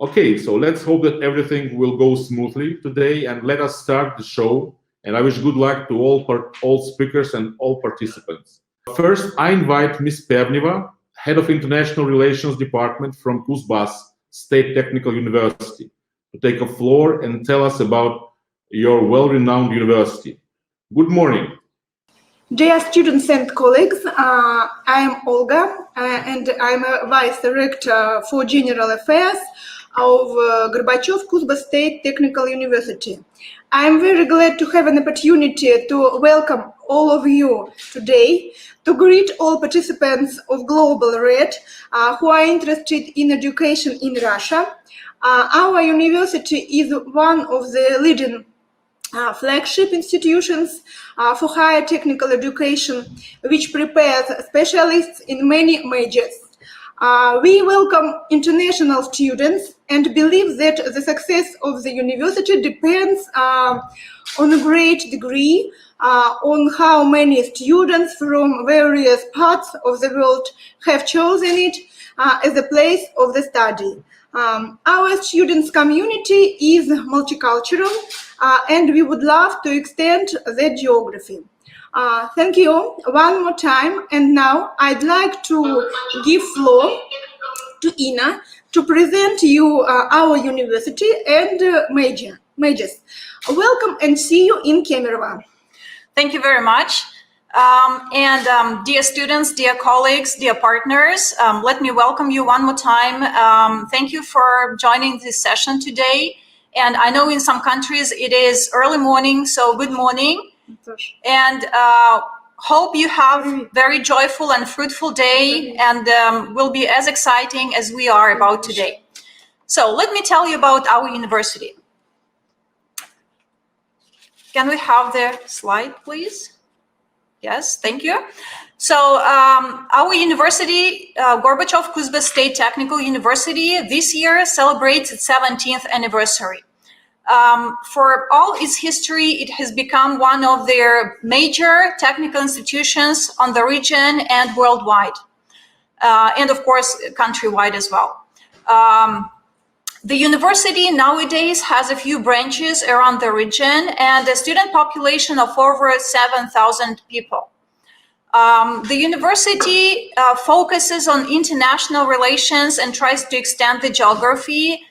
Okay, so let's hope that everything will go smoothly today, and let us start the show. And I wish good luck to all speakers and all participants. First, I invite Ms. Pevneva, Head of International Relations Department from Kuzbass State Technical University, to take a floor and tell us about your well-renowned university. Good morning. Dear students and colleagues, I am Olga, and I'm a Vice Director for General Affairs of Gorbachev Kuzbass State Technical University. I'm very glad to have an opportunity to welcome all of you today, to greet all participants of Global Red who are interested in education in Russia. Our university is one of the leading flagship institutions for higher technical education, which prepares specialists in many majors. We welcome international students and believe that the success of the university depends on a great degree on how many students from various parts of the world have chosen it as a place of the study. Our students' community is multicultural, and we would love to extend that geography. Thank you one more time, and now I'd like to give floor to Ina to present you our university and majors. Welcome and see you in Kemerovo. Thank you very much. Dear students, dear colleagues, dear partners, let me welcome you one more time. Thank you for joining this session today. And I know in some countries it is early morning, so good morning. And hope you have very joyful and fruitful day, and will be as exciting as we are about today. So let me tell you about our university. Can we have the slide, please? Yes, thank you. So our university, Gorbachev Kuzbass State Technical University, this year celebrates its 17th anniversary. For all its history, it has become one of their major technical institutions on the region and worldwide, and of course, countrywide as well. The university nowadays has a few branches around the region and a student population of over 7,000 people. The university focuses on international relations and tries to extend the geography.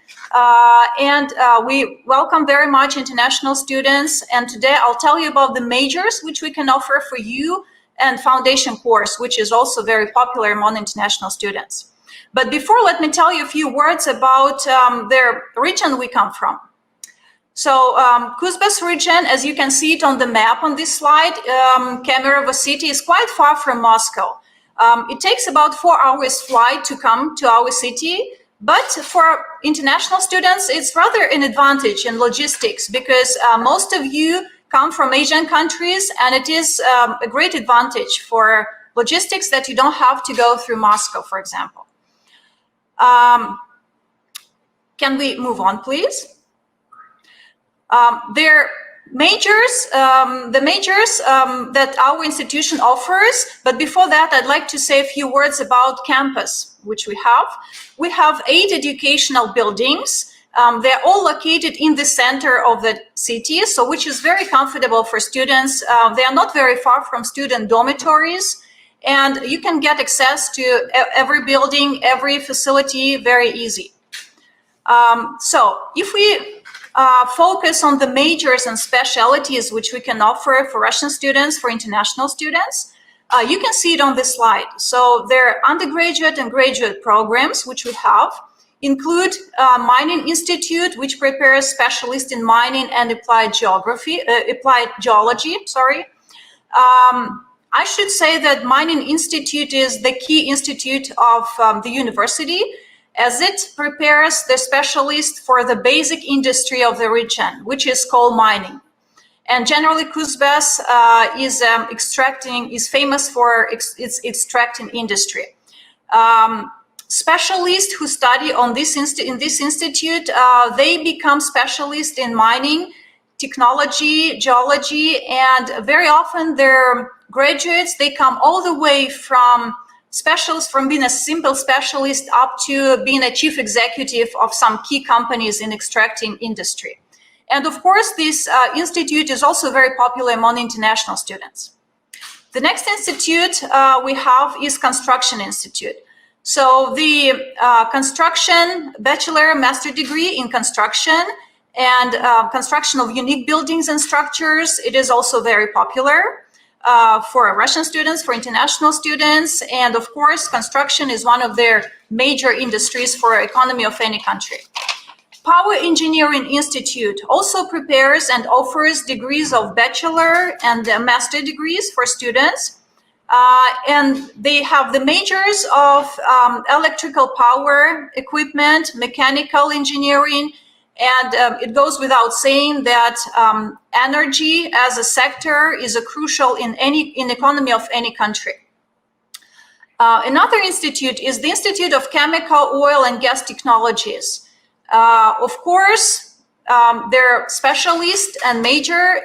We welcome very much international students. And today I'll tell you about the majors which we can offer for you, and foundation course, which is also very popular among international students. But before, let me tell you a few words about the region we come from. So Kuzbass region, as you can see it on the map on this slide, Kemerovo city is quite far from Moscow. It takes about 4 hours flight to come to our city, but for international students, it's rather an advantage in logistics, because most of you come from Asian countries, and it is a great advantage for logistics that you don't have to go through Moscow, for example. Can we move on, please? The majors that our institution offers, but before that, I'd like to say a few words about campus, which we have. We have 8 educational buildings. They're all located in the center of the city, so which is very comfortable for students. They are not very far from student dormitories, and you can get access to every building, every facility very easy. So if we focus on the majors and specialties which we can offer for Russian students, for international students, you can see it on this slide. So their undergraduate and graduate programs which we have include Mining Institute, which prepares specialists in mining and applied geology. I should say that Mining Institute is the key institute of the university, as it prepares the specialists for the basic industry of the region, which is coal mining. And generally, Kuzbass is famous for its extracting industry. Specialists who study on in this institute, they become specialists in mining, technology, geology, and very often their graduates, they come all the way from specialist, from being a simple specialist up to being a chief executive of some key companies in extracting industry. And of course, this institute is also very popular among international students. The next institute we have is Construction Institute. So the construction bachelor master degree in construction and construction of unique buildings and structures, it is also very popular for Russian students, for international students, and of course, construction is one of their major industries for economy of any country. Power Engineering Institute also prepares and offers degrees of bachelor and master degrees for students. And they have the majors of electrical power equipment, mechanical engineering, and it goes without saying that energy as a sector is crucial in economy of any country. Another institute is the Institute of Chemical, Oil and Gas Technologies. Of course, there are specialists and major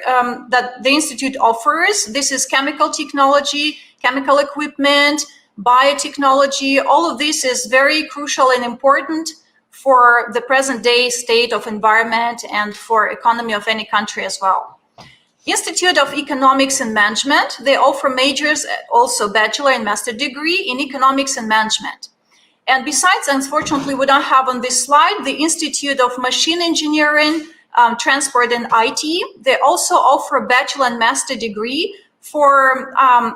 that the institute offers. This is chemical technology, chemical equipment, biotechnology. All of this is very crucial and important for the present day state of environment and for economy of any country as well. Institute of Economics and Management, they offer majors, also bachelor and master degree in economics and management. And besides, unfortunately, we don't have on this slide the Institute of Machine Engineering, Transport and IT. They also offer bachelor and master degree for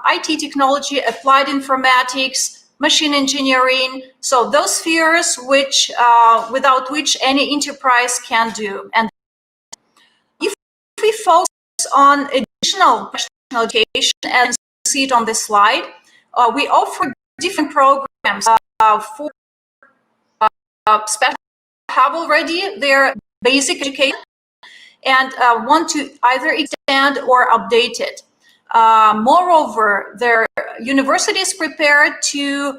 IT technology, applied informatics, machine engineering. So those spheres which, without which any enterprise can do. And if we focus on additional professional education, and see it on the slide, we offer different programs for special have already their basic education and want to either extend or update it. Moreover, their university is prepared to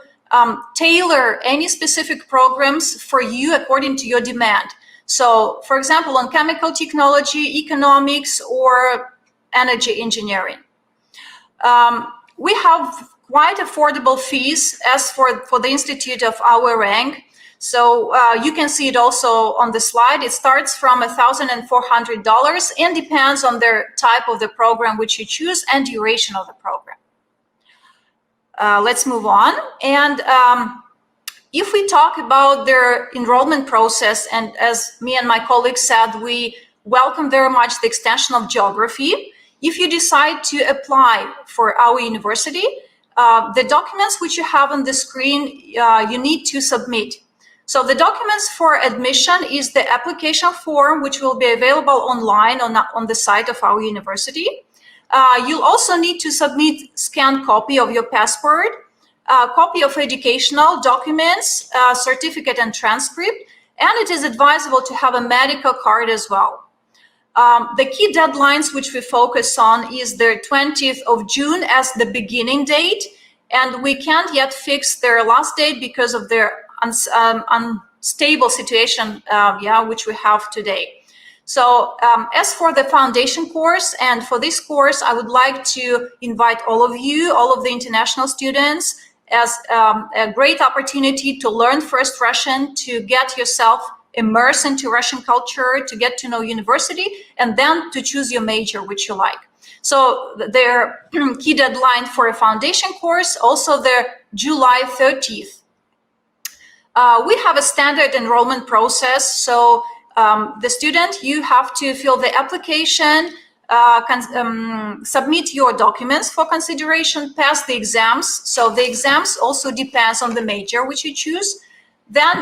tailor any specific programs for you according to your demand. So, for example, on chemical technology, economics, or energy engineering. We have quite affordable fees as for the institute of our rank. So you can see it also on the slide. It starts from $1,400 and depends on the type of the program which you choose and duration of the program. Let's move on. And if we talk about their enrollment process, and as me and my colleagues said, we welcome very much the extension of geography. If you decide to apply for our university, the documents which you have on the screen, you need to submit. So the documents for admission is the application form, which will be available online on the site of our university. You'll also need to submit scanned copy of your passport, copy of educational documents, certificate and transcript, and it is advisable to have a medical card as well. The key deadlines which we focus on is the 20th of June as the beginning date, and we can't yet fix their last date because of their unstable situation, which we have today. So as for the foundation course, and for this course, I would like to invite all of you, all of the international students, as a great opportunity to learn first Russian, to get yourself immersed into Russian culture, to get to know university, and then to choose your major, which you like. So their key deadline for a foundation course, also the July 30th. We have a standard enrollment process. So the student, you have to fill the application, submit your documents for consideration, pass the exams. So the exams also depends on the major which you choose. Then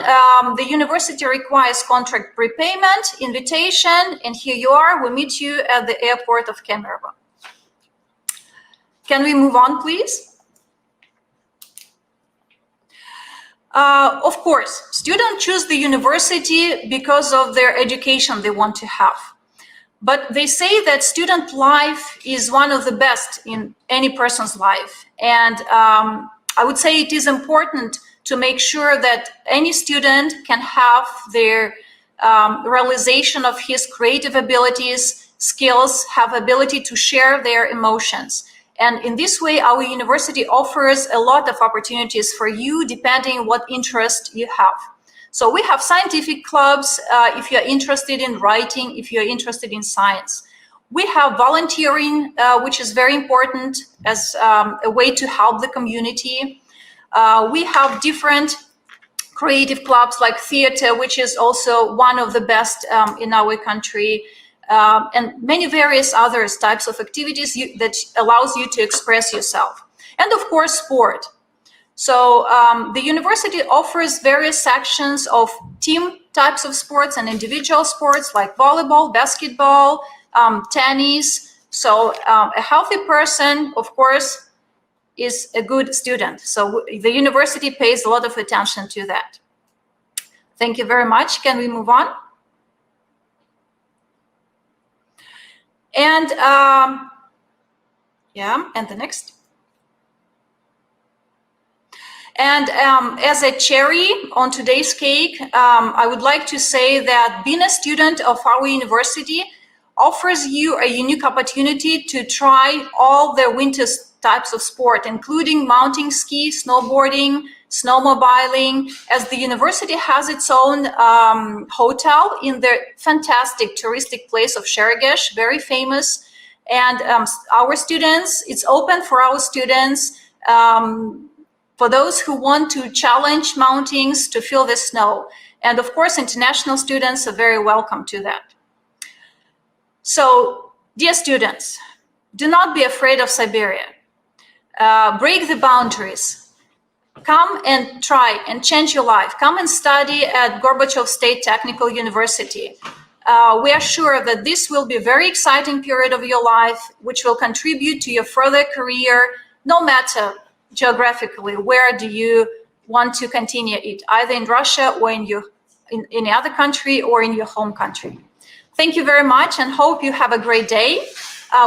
the university requires contract prepayment, invitation, and here you are. We meet you at the airport of Pevneva. Can we move on, please? Of course, students choose the university because of their education they want to have. But they say that student life is one of the best in any person's life. And I would say it is important to make sure that any student can have their realization of his creative abilities, skills, have ability to share their emotions. And in this way, our university offers a lot of opportunities for you, depending on what interest you have. So we have scientific clubs, if you're interested in writing, if you're interested in science. We have volunteering, which is very important as a way to help the community. We have different creative clubs like theater, which is also one of the best in our country, and many various other types of activities that allows you to express yourself. And of course, sport. So the university offers various sections of team types of sports and individual sports like volleyball, basketball, tennis. So a healthy person, of course, is a good student. So the university pays a lot of attention to that. Thank you very much. Can we move on? And yeah, and the next. And as a cherry on today's cake, I would like to say that being a student of our university offers you a unique opportunity to try all the winter types of sport, including mountain ski, snowboarding, snowmobiling, as the university has its own hotel in the fantastic touristic place of Sheregesh, very famous. And our students, it's open for our students, for those who want to challenge mountains, to feel the snow. And of course, international students are very welcome to that. So, dear students, do not be afraid of Siberia. Break the boundaries. Come and try and change your life. Come and study at Gorbachev State Technical University. We are sure that this will be a very exciting period of your life, which will contribute to your further career, no matter geographically where do you want to continue it, either in Russia or in any other country or in your home country. Thank you very much and hope you have a great day.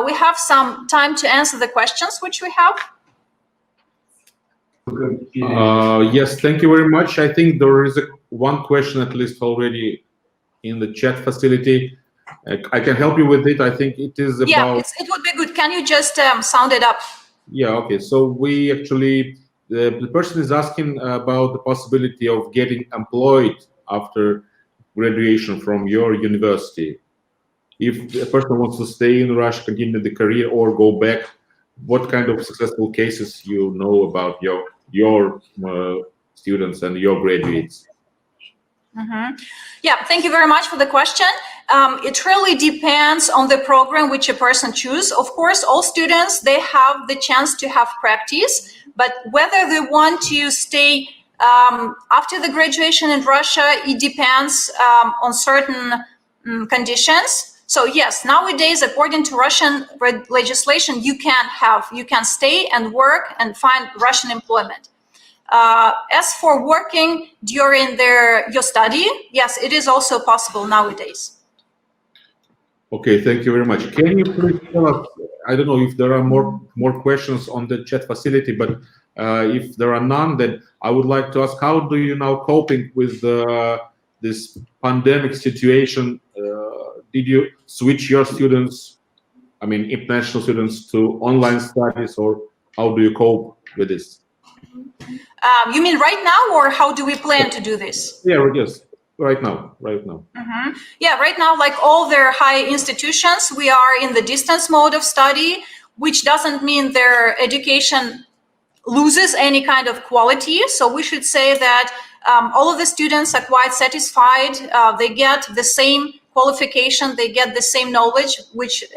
We have some time to answer the questions which we have. Yes, thank you very much. I think there is one question at least already in the chat facility. I can help you with it. I think it is about... Yeah, it would be good. Can you just sound it up? Yeah, okay. So we actually, the person is asking about the possibility of getting employed after graduation from your university. If a person wants to stay in Russia, continue the career, or go back, what kind of successful cases you know about your students and your graduates? Mm-hmm. Yeah, thank you very much for the question. It really depends on the program which a person chooses. Of course, all students, they have the chance to have practice, but whether they want to stay after the graduation in Russia, it depends on certain conditions. So yes, nowadays, according to Russian legislation, you can stay and work and find Russian employment. As for working during your study, yes, it is also possible nowadays. Okay, thank you very much. Can you please tell us, I don't know if there are more questions on the chat facility, but if there are none, then I would like to ask, how do you now coping with this pandemic situation? Did you switch your students, I mean, international students, to online studies, or how do you cope with this? You mean right now, or how do we plan to do this? Yeah, yes, right now. Mm-hmm. Yeah, right now, like all their high institutions, we are in the distance mode of study, which doesn't mean their education loses any kind of quality. So we should say that all of the students are quite satisfied. They get the same qualification, they get the same knowledge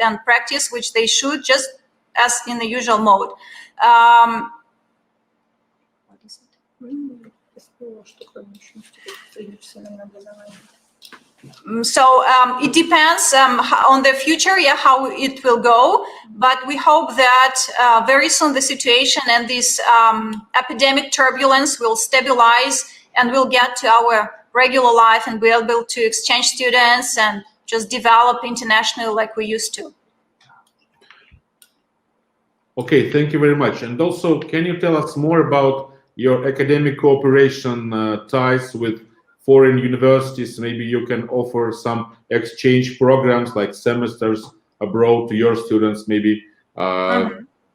and practice which they should, just as in the usual mode. So it depends on the future, yeah, how it will go. But we hope that very soon the situation and this epidemic turbulence will stabilize and we'll get to our regular life and be able to exchange students and just develop internationally like we used to. Okay, thank you very much. And also, can you tell us more about your academic cooperation ties with foreign universities? Maybe you can offer some exchange programs like semesters abroad to your students, maybe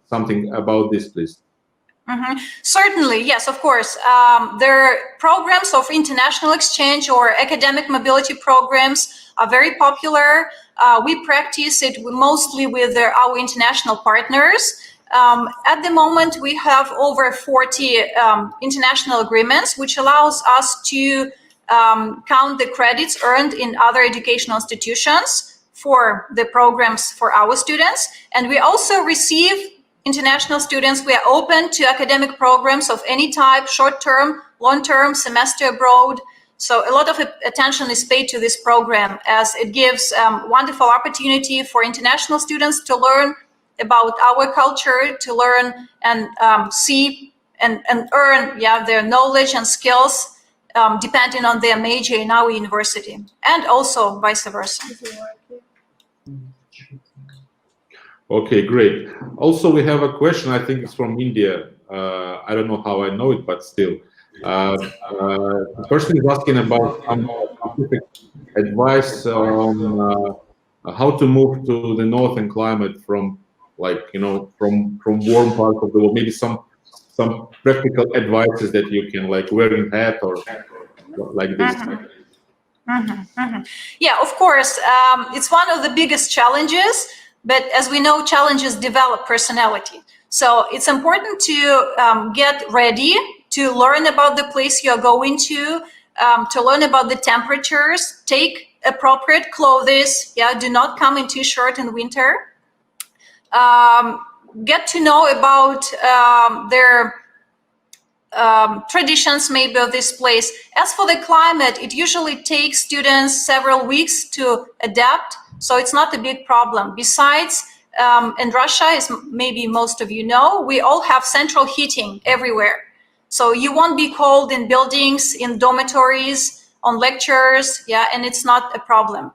something about this, please? Certainly, yes, of course. There are programs of international exchange or academic mobility programs are very popular. We practice it mostly with our international partners. At the moment, we have over 40 international agreements, which allows us to count the credits earned in other educational institutions for the programs for our students. And we also receive international students. We are open to academic programs of any type, short-term, long-term, semester abroad. So a lot of attention is paid to this program, as it gives wonderful opportunity for international students to learn about our culture, to learn and see and earn their knowledge and skills depending on their major in our university, and also vice versa. Okay, great. Also, we have a question, I think it's from India. I don't know how I know it, but still. The person is asking about some specific advice on how to move to the northern climate from, like, from warm parts of the world. Maybe some practical advices that you can, like wearing hat or like this. Yeah, of course. It's one of the biggest challenges. But as we know, challenges develop personality. So it's important to get ready, to learn about the place you're going to learn about the temperatures, take appropriate clothes, do not come in t-shirt in winter. Get to know about their traditions maybe of this place. As for the climate, it usually takes students several weeks to adapt. So it's not a big problem. Besides, in Russia, as maybe most of you know, we all have central heating everywhere. So you won't be cold in buildings, in dormitories, on lectures, and it's not a problem.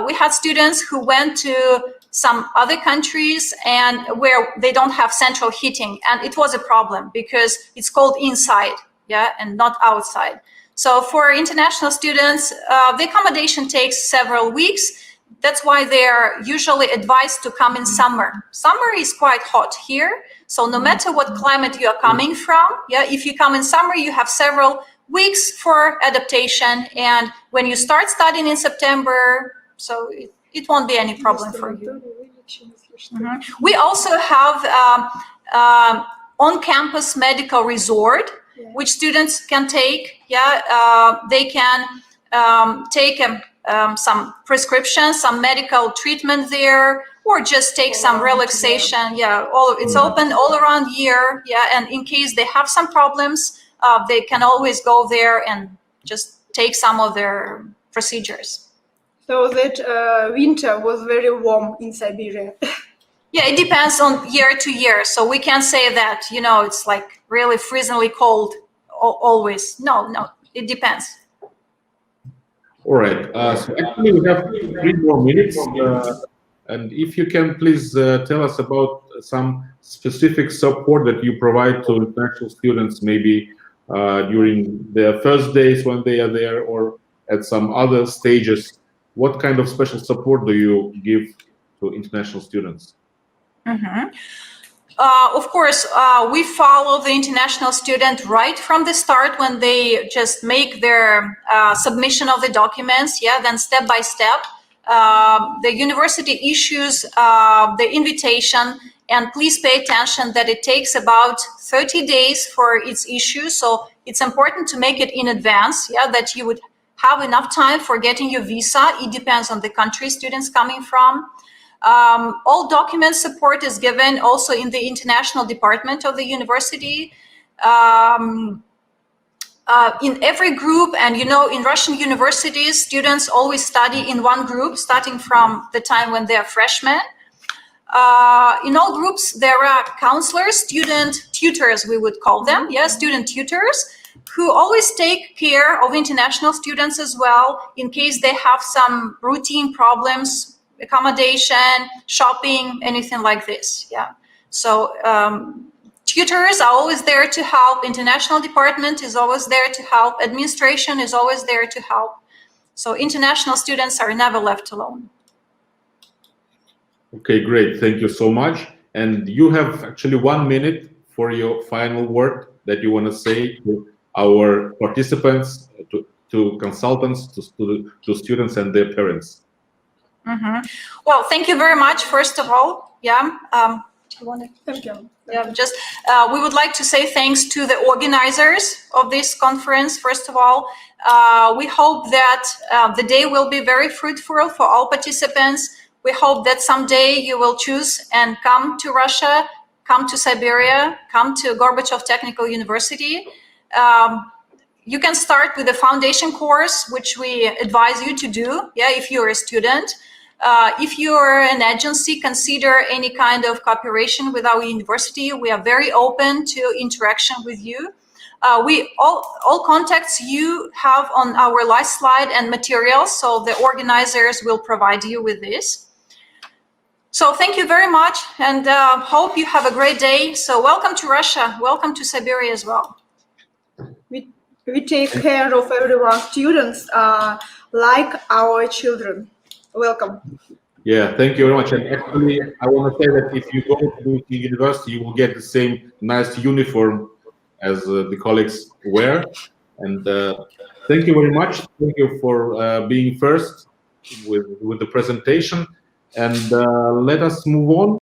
We had students who went to some other countries and where they don't have central heating, and it was a problem because it's cold inside, and not outside. So for international students, the accommodation takes several weeks. That's why they are usually advised to come in summer. Summer is quite hot here. So no matter what climate you are coming from, if you come in summer, you have several weeks for adaptation. And when you start studying in September, so it won't be any problem for you. We also have on-campus medical resort, which students can take. They can take some prescriptions, some medical treatment there, or just take some relaxation. It's open all around year. And in case they have some problems, they can always go there and just take some of their procedures. So that winter was very warm in Siberia. Yeah, it depends on year to year. So we can't say that, it's like really freezingly cold always. No, it depends. All right. So actually, we have 3 more minutes. And if you can please tell us about some specific support that you provide to international students, maybe during their first days when they are there, or at some other stages. What kind of special support do you give to international students? Of course, we follow the international student right from the start when they just make their submission of the documents. Then step by step, the university issues the invitation, and please pay attention that it takes about 30 days for its issue. So it's important to make it in advance, that you would have enough time for getting your visa. It depends on the country students coming from. All document support is given also in the international department of the university. In every group, and in Russian universities, students always study in one group, starting from the time when they are freshmen. In all groups, there are counselors, student tutors, we would call them, student tutors, who always take care of international students as well, in case they have some routine problems, accommodation, shopping, anything like this. So tutors are always there to help. International department is always there to help. Administration is always there to help. So international students are never left alone. Okay, great. Thank you so much. And you have actually 1 minute for your final word that you want to say to our participants, to consultants, to students and their parents. Well, thank you very much, first of all. Yeah. Thank you. Yeah, just we would like to say thanks to the organizers of this conference. First of all, we hope that the day will be very fruitful for all participants. We hope that someday you will choose and come to Russia, come to Siberia, come to Gorbachev Technical University. You can start with the foundation course, which we advise you to do, if you're a student. If you're an agency, consider any kind of cooperation with our university. We are very open to interaction with you. All contacts you have on our last slide and materials, so the organizers will provide you with this. So thank you very much, and hope you have a great day. So welcome to Russia, welcome to Siberia as well. We take care of everyone, students like our children. Welcome. Yeah, thank you very much. And actually, I want to say that if you go to the university, you will get the same nice uniform as the colleagues wear. And thank you very much. Thank you for being first with the presentation. And let us move on.